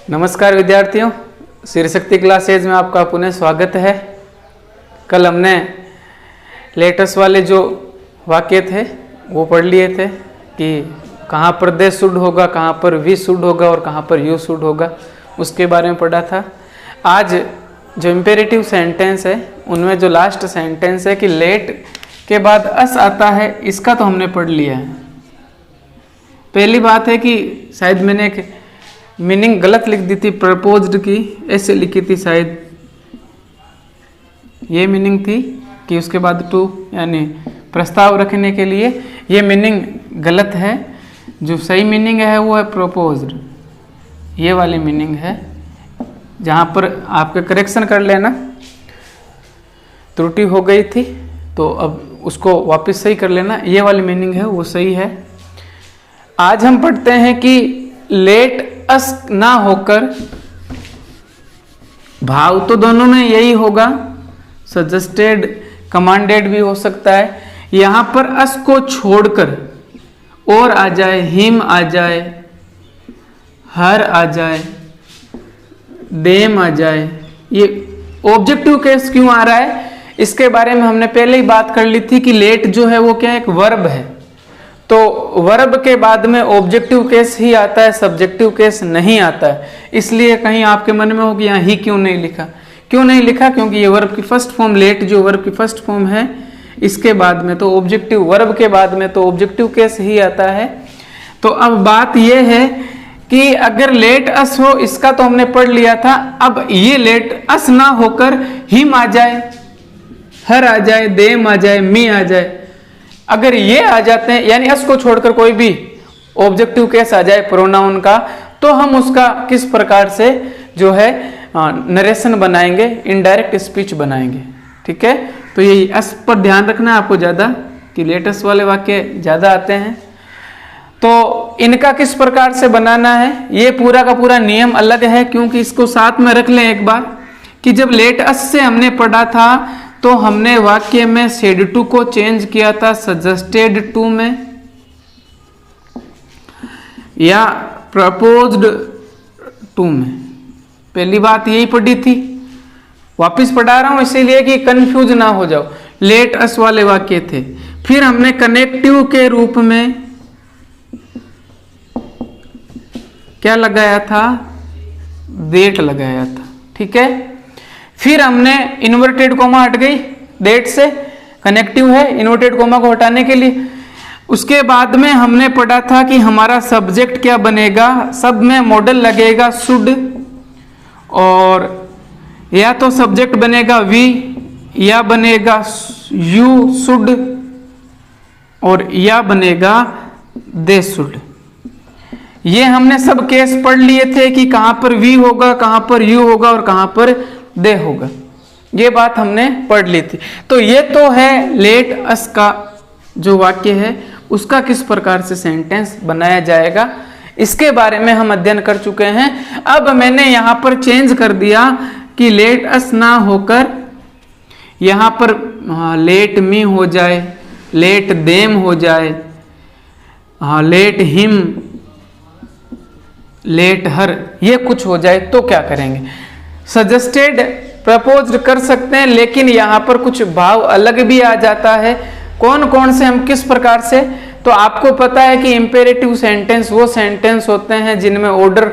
नमस्कार विद्यार्थियों, शिवशक्ति क्लासेज में आपका पुनः स्वागत है। कल हमने लेटस वाले जो वाक्य थे वो पढ़ लिए थे कि कहाँ पर दे शुड होगा, कहाँ पर वी शुड होगा और कहाँ पर यू शुड होगा, उसके बारे में पढ़ा था। आज जो इम्पेरेटिव सेंटेंस है उनमें जो लास्ट सेंटेंस है कि लेट के बाद अस आता है, इसका तो हमने पढ़ लिया है। पहली बात है कि शायद मैंने एक मीनिंग गलत लिख दी थी, प्रपोज्ड की ऐसे लिखी थी, शायद ये मीनिंग थी कि उसके बाद टू यानी प्रस्ताव रखने के लिए, ये मीनिंग गलत है। जो सही मीनिंग है वो है प्रपोज्ड, ये वाली मीनिंग है। जहाँ पर आपके करेक्शन कर लेना, त्रुटि हो गई थी तो अब उसको वापस सही कर लेना, ये वाली मीनिंग है वो सही है। आज हम पढ़ते हैं कि लेट अस ना होकर भाव तो दोनों में यही होगा, सजेस्टेड कमांडेड भी हो सकता है। यहां पर अस को छोड़कर और आ जाए, हिम आ जाए, हर आ जाए, देम आ जाए। ये ऑब्जेक्टिव केस क्यों आ रहा है, इसके बारे में हमने पहले ही बात कर ली थी कि लेट जो है वो क्या है, एक वर्ब है। तो वर्ब के बाद में ऑब्जेक्टिव केस ही आता है, सब्जेक्टिव केस नहीं आता है। इसलिए कहीं आपके मन में हो कि यहाँ ही क्यों नहीं लिखा, क्यों नहीं लिखा, क्योंकि ये वर्ब की फर्स्ट फॉर्म, लेट जो वर्ब की फर्स्ट फॉर्म है, इसके बाद में तो ऑब्जेक्टिव, वर्ब के बाद में तो ऑब्जेक्टिव केस ही आता है। तो अब बात यह है कि अगर लेट अस हो, इसका तो हमने पढ़ लिया था। अब ये लेट अस ना होकर हिम आ जाए, हर आ जाए, देम आ जाए, मी आ जाए, अगर ये आ जाते हैं यानी अस को छोड़कर कोई भी ऑब्जेक्टिव केस आ जाए प्रोनाउन का, तो हम उसका किस प्रकार से जो है नरेशन बनाएंगे, इनडायरेक्ट स्पीच बनाएंगे। ठीक है, तो यही अस पर ध्यान रखना है आपको ज़्यादा, कि लेटेस्ट वाले वाक्य ज़्यादा आते हैं। तो इनका किस प्रकार से बनाना है, ये पूरा का पूरा नियम अलग है, क्योंकि इसको साथ में रख लें एक बार कि जब लेट अस से हमने पढ़ा था तो हमने वाक्य में सेड टू को चेंज किया था सजेस्टेड टू में, या प्रपोज्ड टू में। पहली बात यही पढ़ी थी, वापस पढ़ा रहा हूं इसीलिए कि कंफ्यूज ना हो जाओ। लेट अस वाले वाक्य थे, फिर हमने कनेक्टिव के रूप में क्या लगाया था, देट लगाया था। ठीक है, फिर हमने इन्वर्टेड कोमा हट गई देट से, कनेक्टिव है, इन्वर्टेड कोमा को हटाने के लिए। उसके बाद में हमने पढ़ा था कि हमारा सब्जेक्ट क्या बनेगा, सब में मॉडल लगेगा शुड, और या तो सब्जेक्ट बनेगा वी, या बनेगा यू शुड, और या बनेगा दे शुड। ये हमने सब केस पढ़ लिए थे कि कहां पर वी होगा, कहां पर यू होगा और कहां पर दे होगा। ये बात हमने पढ़ ली थी। तो ये तो है लेट अस का जो वाक्य है उसका किस प्रकार से सेंटेंस बनाया जाएगा, इसके बारे में हम अध्ययन कर चुके हैं। अब मैंने यहां पर चेंज कर दिया कि लेट अस ना होकर यहां पर लेट मी हो जाए, लेट देम हो जाए, लेट हिम, लेट हर, ये कुछ हो जाए तो क्या करेंगे, सजेस्टेड प्रपोज्ड कर सकते हैं, लेकिन यहां पर कुछ भाव अलग भी आ जाता है। कौन कौन से, हम किस प्रकार से, तो आपको पता है कि इंपेरेटिव सेंटेंस वो सेंटेंस होते हैं जिनमें ऑर्डर,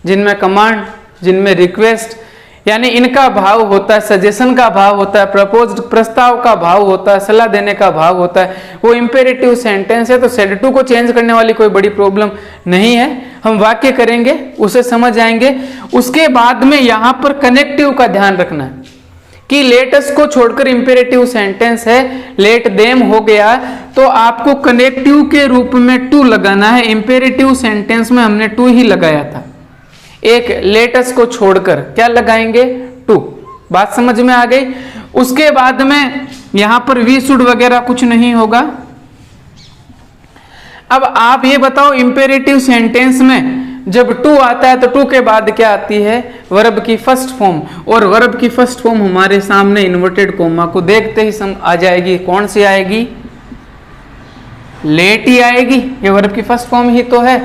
जिनमें कमांड, जिनमें रिक्वेस्ट, यानी इनका भाव होता है, सजेशन का भाव होता है, प्रपोज्ड प्रस्ताव का भाव होता है, सलाह देने का भाव होता है, वो इंपेरेटिव सेंटेंस है। तो सेड टू को चेंज करने वाली कोई बड़ी प्रॉब्लम नहीं है, हम वाक्य करेंगे उसे समझ आएंगे। उसके बाद में यहां पर कनेक्टिव का ध्यान रखना है कि लेटस को छोड़कर इंपेरेटिव सेंटेंस है, लेट देम हो गया, तो आपको कनेक्टिव के रूप में टू लगाना है। इंपेरेटिव सेंटेंस में हमने टू ही लगाया था, एक लेटस को छोड़कर क्या लगाएंगे, टू। बात समझ में आ गई। उसके बाद में यहां पर वी शुड वगैरह कुछ नहीं होगा। अब आप ये बताओ, इंपेरेटिव सेंटेंस में जब टू आता है तो टू के बाद क्या आती है, वर्ब की फर्स्ट फॉर्म, और वर्ब की फर्स्ट फॉर्म हमारे सामने इन्वर्टेड कोमा को देखते ही आ जाएगी। कौन सी आएगी, लेट ही आएगी, ये वर्ब की फर्स्ट फॉर्म ही तो है।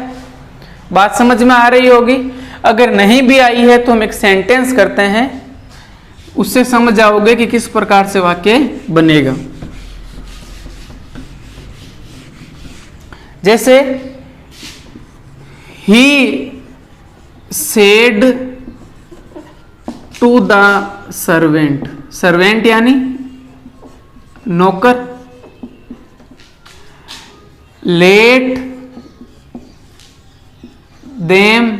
बात समझ में आ रही होगी। अगर नहीं भी आई है तो हम एक सेंटेंस करते हैं, उससे समझ जाओगे कि किस प्रकार से वाक्य बनेगा। जैसे ही said to the servant, servant यानी नौकर, लेट देम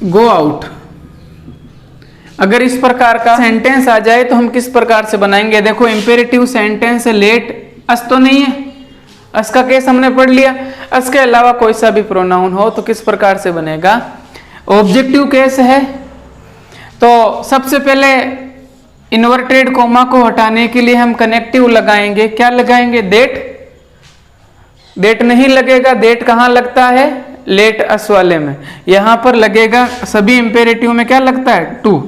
गो आउट। अगर इस प्रकार का सेंटेंस आ जाए तो हम किस प्रकार से बनाएंगे? देखो इंपेरेटिव सेंटेंस है, लेट अस तो नहीं है, अस का केस हमने पढ़ लिया। अस के अलावा कोई सा भी प्रोनाउन हो तो किस प्रकार से बनेगा? ऑब्जेक्टिव केस है तो सबसे पहले इन्वर्टेड कोमा को हटाने के लिए हम कनेक्टिव लगाएंगे। क्या लगाएंगे? देट। देट नहीं लगेगा, देट कहाँ लगता है? लेट अस वाले में। यहां पर लगेगा, सभी इंपेरेटिव में क्या लगता है? टू,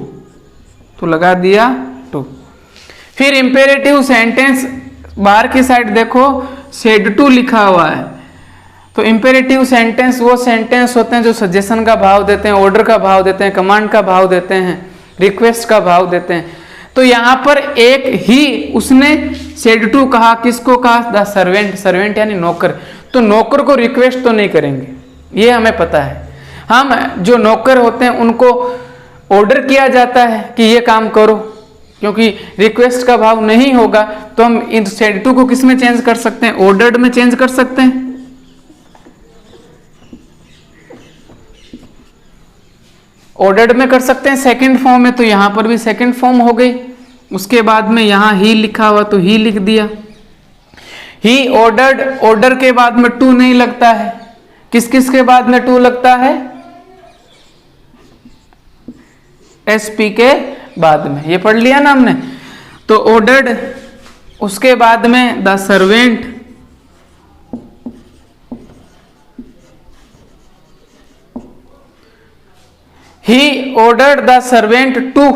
तो लगा दिया टू। फिर इंपेरेटिव सेंटेंस बाहर की साइड देखो, सेड टू लिखा हुआ है। तो इंपेरेटिव सेंटेंस वो सेंटेंस होते हैं जो सजेशन का भाव देते हैं, ऑर्डर का भाव देते हैं, कमांड का भाव देते हैं, रिक्वेस्ट का भाव देते हैं। तो यहां पर एक ही उसने सेड टू कहा, किसको कहा? The servant. सर्वेंट यानी नौकर। तो नौकर को रिक्वेस्ट तो नहीं करेंगे, ये हमें पता है। हम जो नौकर होते हैं उनको ऑर्डर किया जाता है कि ये काम करो, क्योंकि रिक्वेस्ट का भाव नहीं होगा तो हम इन सेड टू को किस में चेंज कर सकते हैं? ऑर्डर्ड में चेंज कर सकते हैं। ऑर्डर्ड में कर सकते हैं सेकंड फॉर्म में, तो यहां पर भी सेकंड फॉर्म हो गई। उसके बाद में यहां ही लिखा हुआ तो ही लिख दिया। ही ऑर्डर्ड, ऑर्डर के बाद में टू नहीं लगता है। किस किस के बाद में टू लगता है? एसपी के बाद में, ये पढ़ लिया ना हमने। तो ऑर्डर्ड, उसके बाद में the servant, he ordered the servant to.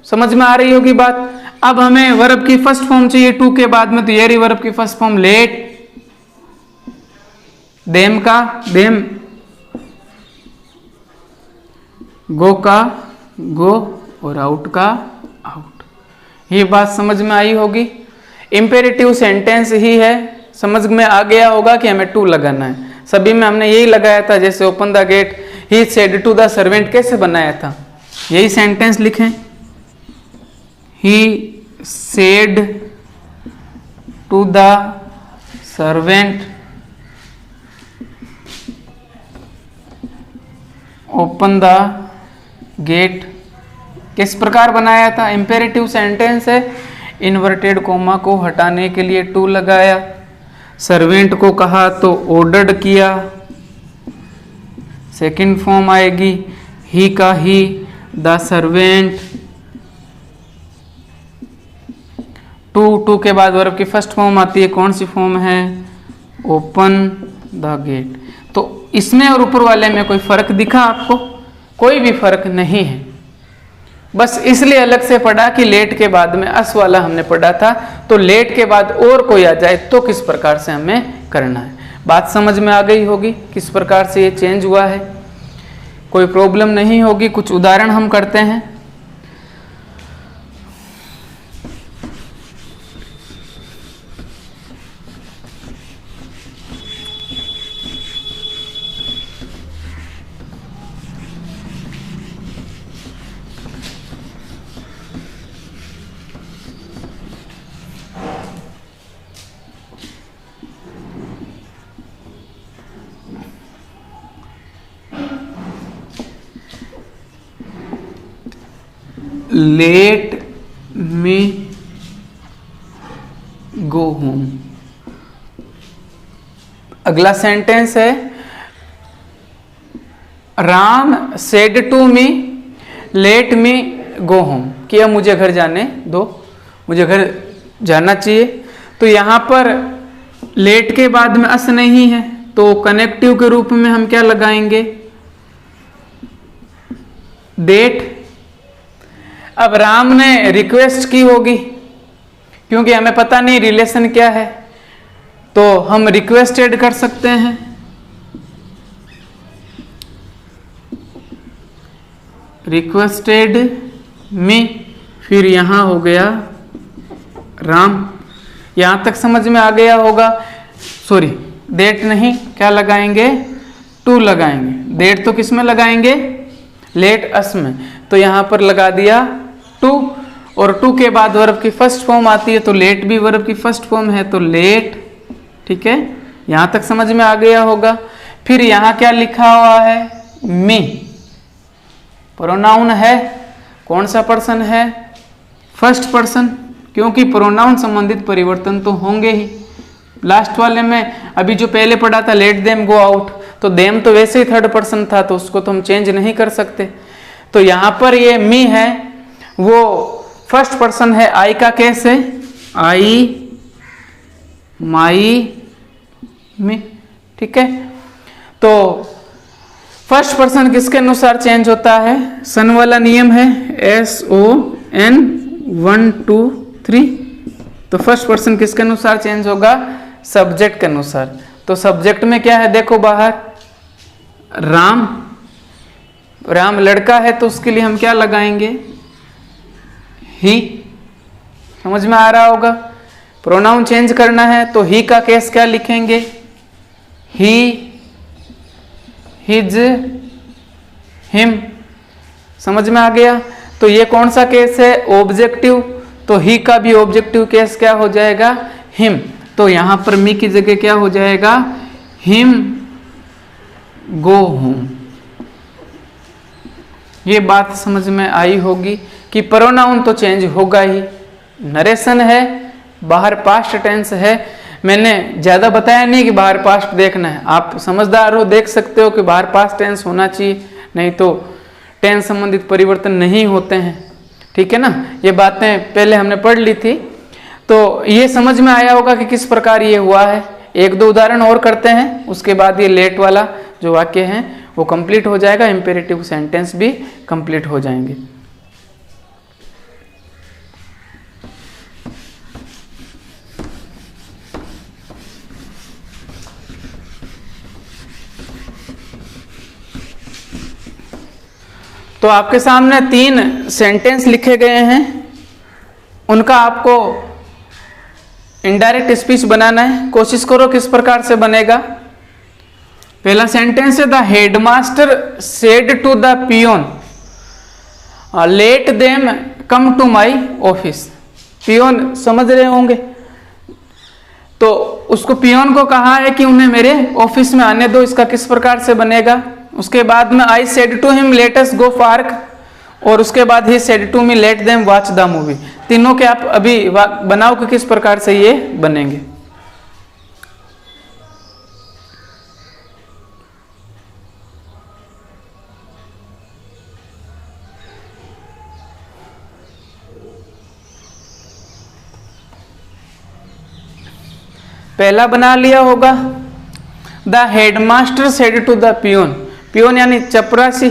समझ में आ रही होगी बात। अब हमें वर्ब की फर्स्ट फॉर्म चाहिए टू के बाद में, तो ये रही वर्ब की फर्स्ट फॉर्म, लेट देम का देम, गो का गो और आउट का आउट। ये बात समझ में आई होगी। इंपेरेटिव सेंटेंस ही है, समझ में आ गया होगा कि हमें टू लगाना है। सभी में हमने यही लगाया था। जैसे open the gate, he said to the servant कैसे बनाया था? यही सेंटेंस लिखें, he said to the servant open the gate. किस प्रकार बनाया था? इंपेरेटिव सेंटेंस है, इन्वर्टेड कोमा को हटाने के लिए टू लगाया, सर्वेंट को कहा तो ऑर्डर्ड किया, सेकंड फॉर्म आएगी ही का ही, द सर्वेंट, टू के बाद वर्ब की फर्स्ट फॉर्म आती है। कौन सी फॉर्म है? Open the gate. तो इसमें और ऊपर वाले में कोई फर्क दिखा आपको? कोई भी फर्क नहीं है। बस इसलिए अलग से पढ़ा कि लेट के बाद में अस वाला हमने पढ़ा था, तो लेट के बाद और कोई आ जाए तो किस प्रकार से हमें करना है। बात समझ में आ गई होगी किस प्रकार से ये चेंज हुआ है। कोई प्रॉब्लम नहीं होगी। कुछ उदाहरण हम करते हैं। Let me go home. अगला सेंटेंस है, Ram said to me let me go home, कि अब मुझे घर जाने दो, मुझे घर जाना चाहिए। तो यहां पर लेट के बाद में अस नहीं है, तो कनेक्टिव के रूप में हम क्या लगाएंगे, डेट। अब राम ने रिक्वेस्ट की होगी, क्योंकि हमें पता नहीं रिलेशन क्या है, तो हम रिक्वेस्ट ऐड कर सकते हैं। रिक्वेस्टेड में फिर यहां हो गया राम। यहां तक समझ में आ गया होगा। सॉरी, डेट नहीं, क्या लगाएंगे, टू लगाएंगे। डेट तो किस में लगाएंगे, लेट अस में, तो यहां पर लगा दिया टू, और टू के बाद वर्ब की फर्स्ट फॉर्म आती है, तो लेट भी वर्ब की फर्स्ट फॉर्म है, तो लेट। ठीक है, यहां तक समझ में आ गया होगा। फिर यहां क्या लिखा हुआ है, मी, प्रोनाउन है, कौन सा पर्सन है, फर्स्ट पर्सन, क्योंकि प्रोनाउन संबंधित परिवर्तन तो होंगे ही। लास्ट वाले में अभी जो पहले पढ़ा था लेट देम गो आउट, तो देम तो वैसे ही थर्ड पर्सन था, तो उसको तो हम चेंज नहीं कर सकते। तो यहां पर ये मी है, वो फर्स्ट पर्सन है, आई का केस है, आई, माई, मी। ठीक है, तो फर्स्ट पर्सन किसके अनुसार चेंज होता है, सन वाला नियम है, SON 1 2 3। तो फर्स्ट पर्सन किसके अनुसार चेंज होगा, सब्जेक्ट के अनुसार। तो सब्जेक्ट में क्या है, देखो बाहर राम, राम लड़का है, तो उसके लिए हम क्या लगाएंगे, ही। समझ में आ रहा होगा। प्रोनाउन चेंज करना है तो ही का केस क्या लिखेंगे, ही, हिज, हिम। समझ में आ गया। तो ये कौन सा केस है, ऑब्जेक्टिव, तो ही का भी ऑब्जेक्टिव केस क्या हो जाएगा, हिम। तो यहां पर मी की जगह क्या हो जाएगा, हिम गो होम। ये बात समझ में आई होगी कि प्रोनाउन तो चेंज होगा ही। नरेशन है, बाहर पास्ट टेंस है। मैंने ज्यादा बताया नहीं कि बाहर पास्ट देखना है, आप समझदार हो, देख सकते हो कि बाहर पास्ट टेंस होना चाहिए, नहीं तो टेंस संबंधित परिवर्तन नहीं होते हैं। ठीक है ना, ये बातें पहले हमने पढ़ ली थी, तो ये समझ में आया होगा कि किस प्रकार ये हुआ है। एक दो उदाहरण और करते हैं, उसके बाद ये लेट वाला जो वाक्य है वो कंप्लीट हो जाएगा, इंपेरेटिव सेंटेंस भी कंप्लीट हो जाएंगे। तो आपके सामने 3 सेंटेंस लिखे गए हैं, उनका आपको इनडायरेक्ट स्पीच बनाना है। कोशिश करो किस प्रकार से बनेगा। पहला सेंटेंस है, the headmaster said to the peon let them come to my office. Peon समझ रहे होंगे, तो उसको पियोन को कहा है कि उन्हें मेरे ऑफिस में आने दो। इसका किस प्रकार से बनेगा। उसके बाद में I said to him let us go park, और उसके बाद he said to me let them watch the movie. तीनों के आप अभी बनाओ कि किस प्रकार से ये बनेंगे। पहला बना लिया होगा, the headmaster said to the peon. Peon यानी चपरासी,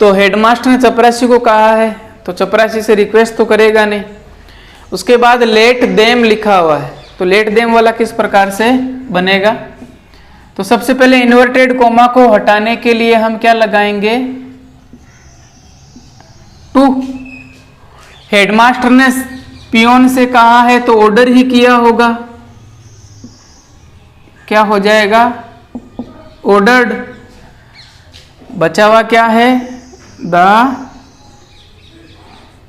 तो हेडमास्टर ने चपरासी को कहा है, तो चपरासी से रिक्वेस्ट तो करेगा नहीं। उसके बाद लेट देम लिखा हुआ है, तो लेट देम वाला किस प्रकार से बनेगा। तो सबसे पहले इन्वर्टेड कोमा को हटाने के लिए हम क्या लगाएंगे, टू। हेडमास्टर ने पियोन से कहा है तो ऑर्डर ही किया होगा, क्या हो जाएगा, ऑर्डर्ड। बचा हुआ क्या है, द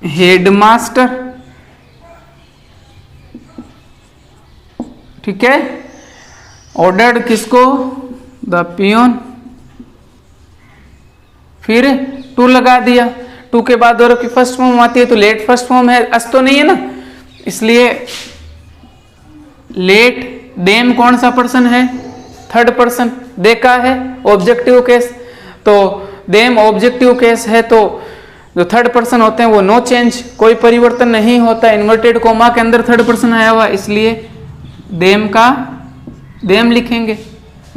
हेडमास्टर। ठीक है, ऑर्डर्ड किसको, द पियोन। फिर टू लगा दिया, टू के बाद और की फर्स्ट फॉर्म आती है, तो लेट फर्स्ट फॉर्म है, अस तो नहीं है ना, इसलिए लेट। देम कौन सा पर्सन है, थर्ड पर्सन, देखा है, ऑब्जेक्टिव केस, तो देम ऑब्जेक्टिव केस है, तो जो थर्ड पर्सन होते हैं वो नो चेंज, कोई परिवर्तन नहीं होता। इन्वर्टेड कोमा के अंदर थर्ड पर्सन आया हुआ, इसलिए देम का देम लिखेंगे।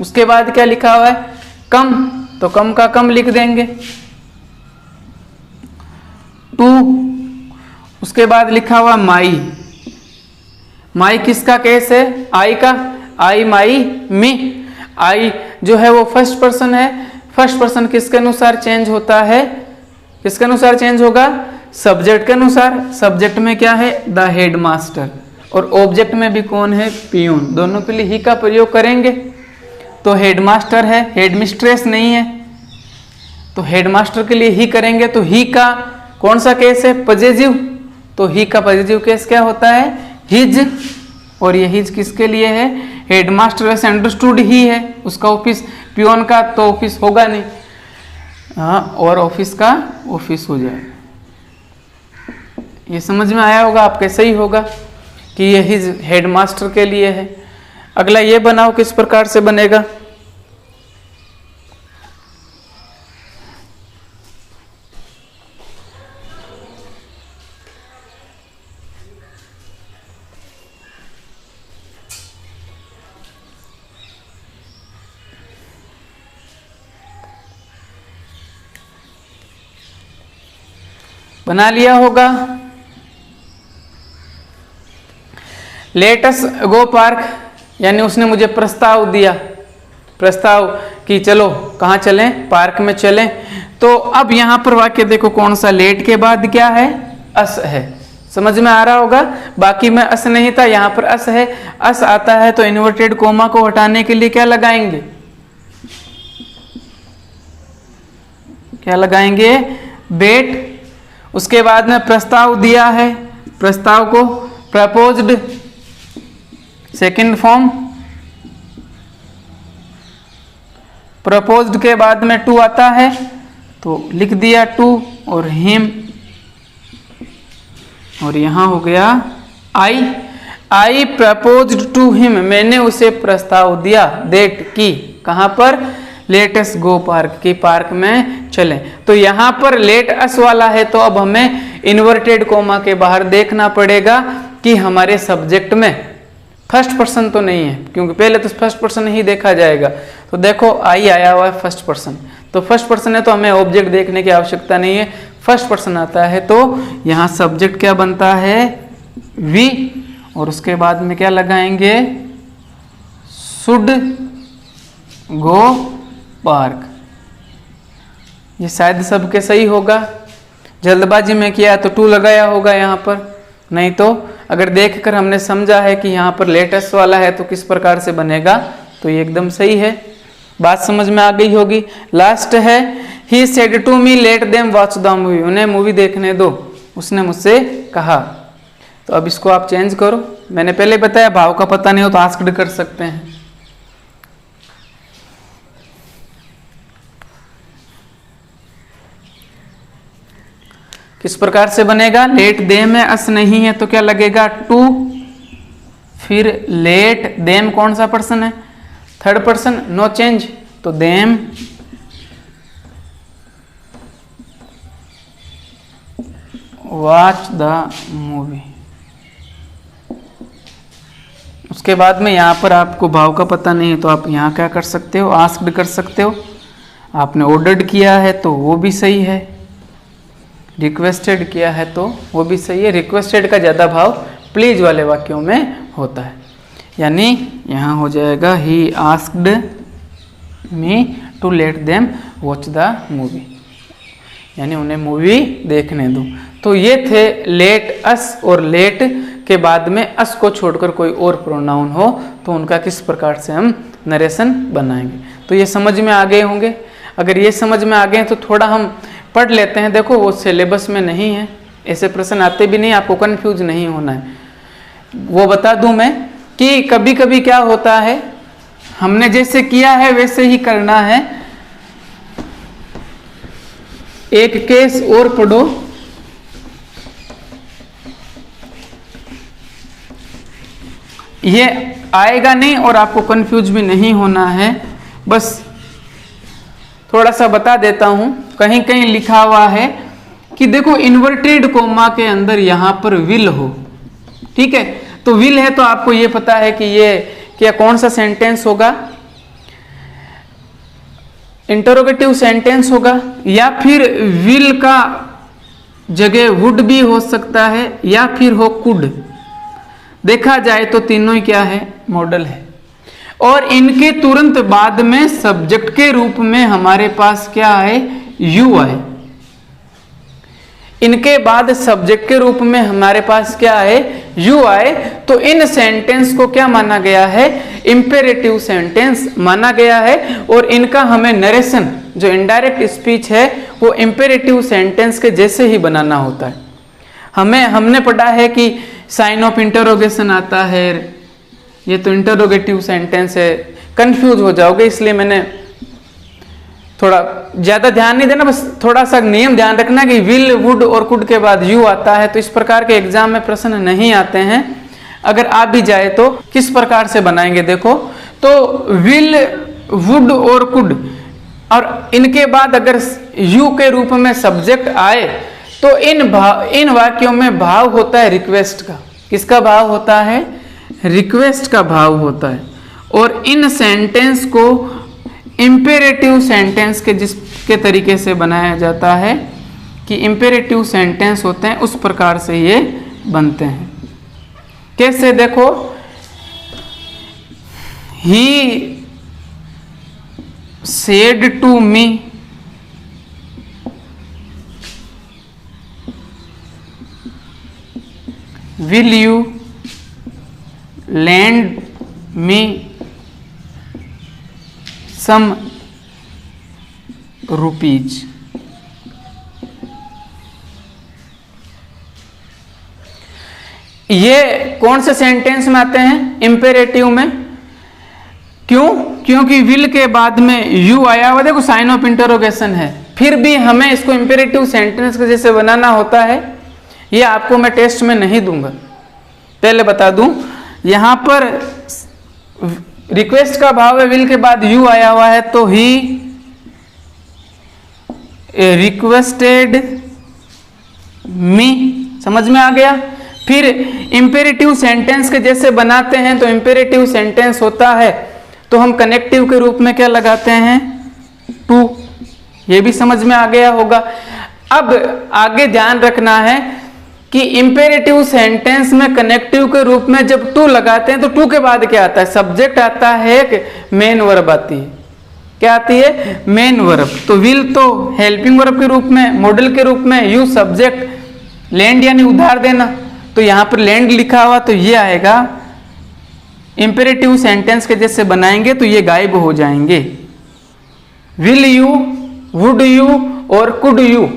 उसके बाद क्या लिखा हुआ है, कम, तो कम का कम लिख देंगे, टू। उसके बाद लिखा हुआ माई, माई किसका केस है, आई का, आई माई मी। आई जो है वो फर्स्ट पर्सन है, फर्स्ट पर्सन किसके अनुसार चेंज होता है, किसके अनुसार चेंज होगा, सब्जेक्ट के अनुसार। सब्जेक्ट में क्या है, द हेडमास्टर, और ऑब्जेक्ट में भी कौन है, पियून। दोनों के लिए ही का प्रयोग करेंगे। तो हेडमास्टर है, हेडमिस्ट्रेस नहीं है, तो हेडमास्टर के लिए ही करेंगे। तो ही का कौन सा केस है, पजेसिव, तो ही का पजेसिव केस क्या होता है, हिज। और ये हिज किसके लिए है, हेडमास्टर वैसे अंडरस्टूड ही है, उसका ऑफिस, पियोन का तो ऑफिस होगा नहीं, हाँ, और ऑफिस का ऑफिस हो जाए। ये समझ में आया होगा आपके, सही होगा कि ये हिज हेडमास्टर के लिए है। अगला ये बनाओ, किस प्रकार से बनेगा, बना लिया होगा। लेट अस गो पार्क, यानी उसने मुझे प्रस्ताव दिया, प्रस्ताव कि चलो कहाँ चलें, पार्क में चलें। तो अब यहाँ पर वाक्य देखो कौन सा, लेट के बाद क्या है, अस है। समझ में आ रहा होगा, बाकी में अस नहीं था, यहाँ पर अस है। अस आता है तो इन्वर्टेड कोमा को हटाने के लिए क्या लगाएंगे, क्या लगाएंगे, बेट। उसके बाद में प्रस्ताव दिया है, प्रस्ताव को प्रपोज्ड, सेकंड फॉर्म। प्रपोज्ड के बाद में टू आता है तो लिख दिया टू, और हिम, और यहां हो गया आई। आई प्रपोज्ड टू हिम, मैंने उसे प्रस्ताव दिया, दैट की, कहां पर, लेट अस गो पार्क, की पार्क में चलें। तो यहां पर लेट अस वाला है, तो अब हमें इन्वर्टेड कोमा के बाहर देखना पड़ेगा कि हमारे सब्जेक्ट में फर्स्ट पर्सन तो नहीं है, क्योंकि पहले तो फर्स्ट पर्सन ही देखा जाएगा। तो देखो आई आया हुआ है फर्स्ट पर्सन, तो फर्स्ट पर्सन है तो हमें ऑब्जेक्ट देखने की आवश्यकता नहीं है, फर्स्ट पर्सन आता है। तो यहाँ सब्जेक्ट क्या बनता है, वी, और उसके बाद में क्या लगाएंगे, शुड गो पार्क। ये शायद सबके सही होगा, जल्दबाजी में किया तो टू लगाया होगा यहाँ पर, नहीं तो अगर देखकर हमने समझा है कि यहाँ पर लेटेस्ट वाला है तो किस प्रकार से बनेगा, तो ये एकदम सही है। बात समझ में आ गई होगी। लास्ट है, he said to me let them watch the movie, उन्हें मूवी देखने दो, उसने मुझसे कहा। तो अब इसको आप चेंज करो, मैंने पहले बताया भाव का पता नहीं हो तो आस्क्ड कर सकते हैं। किस प्रकार से बनेगा, लेट देम में अस नहीं है तो क्या लगेगा, टू, फिर लेट देम कौन सा पर्सन है, थर्ड पर्सन, नो चेंज, तो देम वॉच द मूवी। उसके बाद में यहाँ पर आपको भाव का पता नहीं है तो आप यहाँ क्या कर सकते हो, आस्क्ड कर सकते हो। आपने ऑर्डर्ड किया है तो वो भी सही है, रिक्वेस्टेड किया है तो वो भी सही है। रिक्वेस्टेड का ज़्यादा भाव प्लीज वाले वाक्यों में होता है, यानी यहाँ हो जाएगा he asked me to let them watch the movie, यानी उन्हें मूवी देखने दो। तो ये थे लेट अस, और लेट के बाद में अस को छोड़कर कोई और प्रोनाउन हो तो उनका किस प्रकार से हम नरेशन बनाएंगे। तो ये समझ में आ गए होंगे। अगर ये समझ में आ गए तो थोड़ा हम पढ़ लेते हैं। देखो वो सिलेबस में नहीं है, ऐसे प्रश्न आते भी नहीं, आपको कंफ्यूज नहीं होना है। वो बता दूं मैं कि कभी कभी क्या होता है, हमने जैसे किया है वैसे ही करना है। एक केस और पढ़ो, ये आएगा नहीं और आपको कंफ्यूज भी नहीं होना है, बस थोड़ा सा बता देता हूं। कहीं कहीं लिखा हुआ है कि देखो इन्वर्टेड कोमा के अंदर यहां पर विल हो, ठीक है, तो विल है तो आपको ये पता है कि ये क्या कौन सा सेंटेंस होगा, इंटरोगेटिव सेंटेंस होगा, या फिर विल का जगह वुड भी हो सकता है, या फिर हो कुड। देखा जाए तो तीनों ही क्या है, मॉडल है। और इनके तुरंत बाद में सब्जेक्ट के रूप में हमारे पास क्या है, यू आए। इनके बाद सब्जेक्ट के रूप में हमारे पास क्या है, यू आए। तो इन सेंटेंस को क्या माना गया है, इंपेरेटिव सेंटेंस माना गया है। और इनका हमें नरेशन, जो इनडायरेक्ट स्पीच है, वो इंपेरेटिव सेंटेंस के जैसे ही बनाना होता है। हमने पढ़ा है कि साइन ऑफ इंटरोगेशन आता है, ये तो इंटरोगेटिव सेंटेंस है, कंफ्यूज हो जाओगे, इसलिए मैंने थोड़ा ज्यादा ध्यान नहीं देना, बस थोड़ा सा नियम ध्यान रखना कि विल, वुड और कुड के बाद यू आता है। तो इस प्रकार के एग्जाम में प्रश्न नहीं आते हैं। अगर आ भी जाए तो किस प्रकार से बनाएंगे, देखो तो विल, वुड और कुड, और इनके बाद अगर यू के रूप में सब्जेक्ट आए तो इन वाक्यों में भाव होता है रिक्वेस्ट का। किसका भाव होता है, रिक्वेस्ट का भाव होता है। और इन सेंटेंस को इंपेरेटिव सेंटेंस के जिसके तरीके से बनाया जाता है कि इंपेरेटिव सेंटेंस होते हैं, उस प्रकार से ये बनते हैं। कैसे, देखो, he said to me, will you lend me some rupees। ये कौन से सेंटेंस में आते हैं, इंपेरेटिव में। क्यों, क्योंकि विल के बाद में यू आया हुआ, देखो साइन ऑफ इंटरोगेशन है, फिर भी हमें इसको इंपेरेटिव सेंटेंस के जैसे बनाना होता है। ये आपको मैं टेस्ट में नहीं दूंगा, पहले बता दूं। यहां पर रिक्वेस्ट का भाव है, विल के बाद यू आया हुआ है, तो ही रिक्वेस्टेड मी, समझ में आ गया। फिर इंपेरेटिव सेंटेंस के जैसे बनाते हैं तो इंपेरेटिव सेंटेंस होता है तो हम कनेक्टिव के रूप में क्या लगाते हैं, टू। ये भी समझ में आ गया होगा। अब आगे ध्यान रखना है कि इंपेरेटिव सेंटेंस में कनेक्टिव के रूप में जब टू लगाते हैं तो टू के बाद क्या आता है, सब्जेक्ट आता है, मेन वर्ब आती है। क्या आती है, मेन वर्ब। तो विल तो हेल्पिंग वर्ब के रूप में, मॉडल के रूप में, यू सब्जेक्ट, लैंड यानी उधार देना, तो यहां पर लैंड लिखा हुआ तो ये आएगा। इंपेरेटिव सेंटेंस के जैसे बनाएंगे तो ये गायब हो जाएंगे। विल यू, वुड यू और कुड यू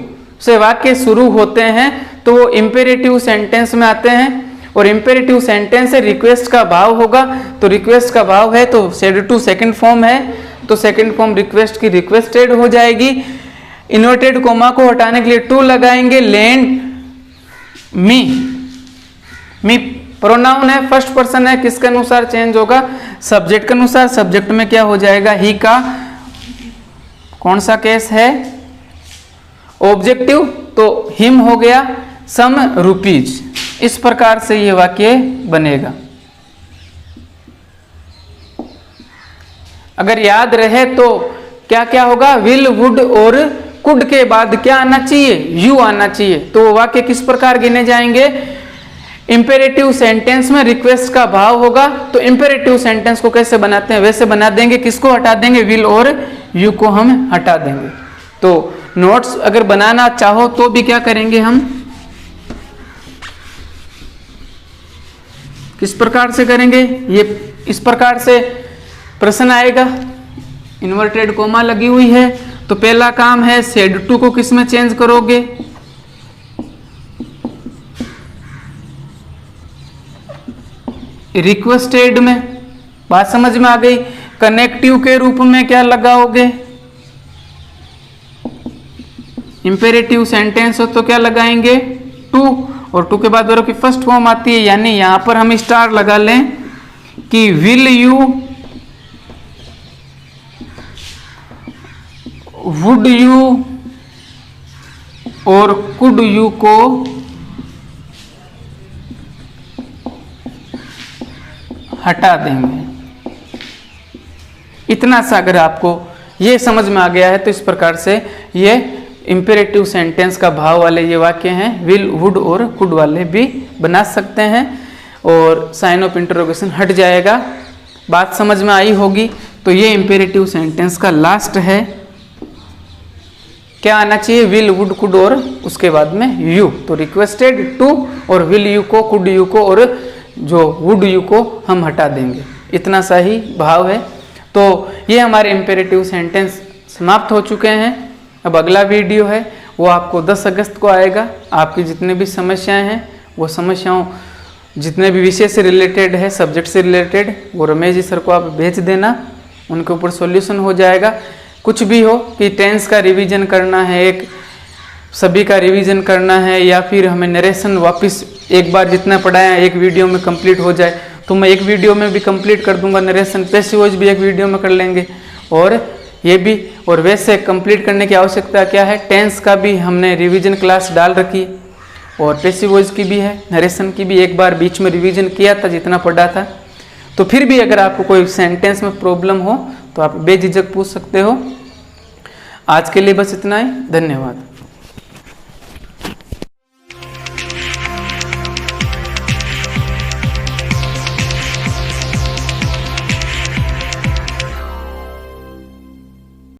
से वाक्य शुरू होते हैं तो वो इंपेरेटिव सेंटेंस में आते हैं। और इंपेरेटिव सेंटेंस से रिक्वेस्ट का भाव होगा, तो रिक्वेस्ट का भाव है तो सेड टू सेकंड फॉर्म है, तो सेकंड फॉर्म रिक्वेस्ट की रिक्वेस्टेड हो जाएगी। इन्वर्टेड कोमा को हटाने के लिए टू लगाएंगे। लैंड मी, मी प्रोनाउन है, फर्स्ट पर्सन है, किसके अनुसार चेंज होगा, सब्जेक्ट के अनुसार। सब्जेक्ट में क्या हो जाएगा, ही का कौन सा केस है, ऑब्जेक्टिव, तो हिम हो गया, सम रुपीज। इस प्रकार से ये वाक्य बनेगा। अगर याद रहे तो क्या क्या होगा, विल, वुड और कुड के बाद क्या आना चाहिए, यू आना चाहिए। तो वो वाक्य किस प्रकार गिने जाएंगे, इंपेरेटिव सेंटेंस में रिक्वेस्ट का भाव होगा तो इंपेरेटिव सेंटेंस को कैसे बनाते हैं वैसे बना देंगे। किसको हटा देंगे, विल और यू को हम हटा देंगे। तो नोट्स अगर बनाना चाहो तो भी क्या करेंगे, हम किस प्रकार से करेंगे, ये इस प्रकार से प्रश्न आएगा। इन्वर्टेड कोमा लगी हुई है तो पहला काम है सेड टू को किस में चेंज करोगे, रिक्वेस्टेड में। बात समझ में आ गई। कनेक्टिव के रूप में क्या लगाओगे, इंपेरेटिव सेंटेंस हो तो क्या लगाएंगे, टू, और टू के बाद वर्ब की फर्स्ट फॉर्म आती है, यानी यहां पर हम स्टार लगा लें कि विल यू, वुड यू और कुड यू को हटा देंगे। इतना सा अगर आपको ये समझ में आ गया है तो इस प्रकार से ये इम्पेरेटिव सेंटेंस का भाव वाले ये वाक्य हैं, विल, वुड और कुड वाले भी बना सकते हैं और साइन ऑफ इंटरोगेशन हट जाएगा। बात समझ में आई होगी। तो ये इम्पेरेटिव सेंटेंस का लास्ट है। क्या आना चाहिए? विल, वुड, कुड और उसके बाद में यू। तो रिक्वेस्टेड टू और विल यू को, कुड यू को और जो वुड यू को हम हटा देंगे। इतना सा ही भाव है। तो ये हमारे इम्पेरेटिव सेंटेंस समाप्त हो चुके हैं। अब अगला वीडियो है वो आपको 10 अगस्त को आएगा। आपकी जितने भी समस्याएं हैं वो समस्याओं जितने भी विषय से रिलेटेड है, सब्जेक्ट से रिलेटेड, वो रमेश जी सर को आप भेज देना, उनके ऊपर सॉल्यूशन हो जाएगा। कुछ भी हो कि टेंस का रिवीजन करना है, एक सभी का रिवीजन करना है, या फिर हमें नरेशन वापस एक बार जितना पढ़ाया एक वीडियो में कंप्लीट हो जाए, तो मैं एक वीडियो में भी कंप्लीट कर दूंगा नरेशन। पैसिव वॉइस भी एक वीडियो में कर लेंगे और ये भी। और वैसे कंप्लीट करने की आवश्यकता क्या है? टेंस का भी हमने रिवीजन क्लास डाल रखी और पैसिव वॉइस की भी है, नरेशन की भी एक बार बीच में रिवीजन किया था जितना पढ़ा था। तो फिर भी अगर आपको कोई सेंटेंस में प्रॉब्लम हो तो आप बेझिझक पूछ सकते हो। आज के लिए बस इतना ही। धन्यवाद।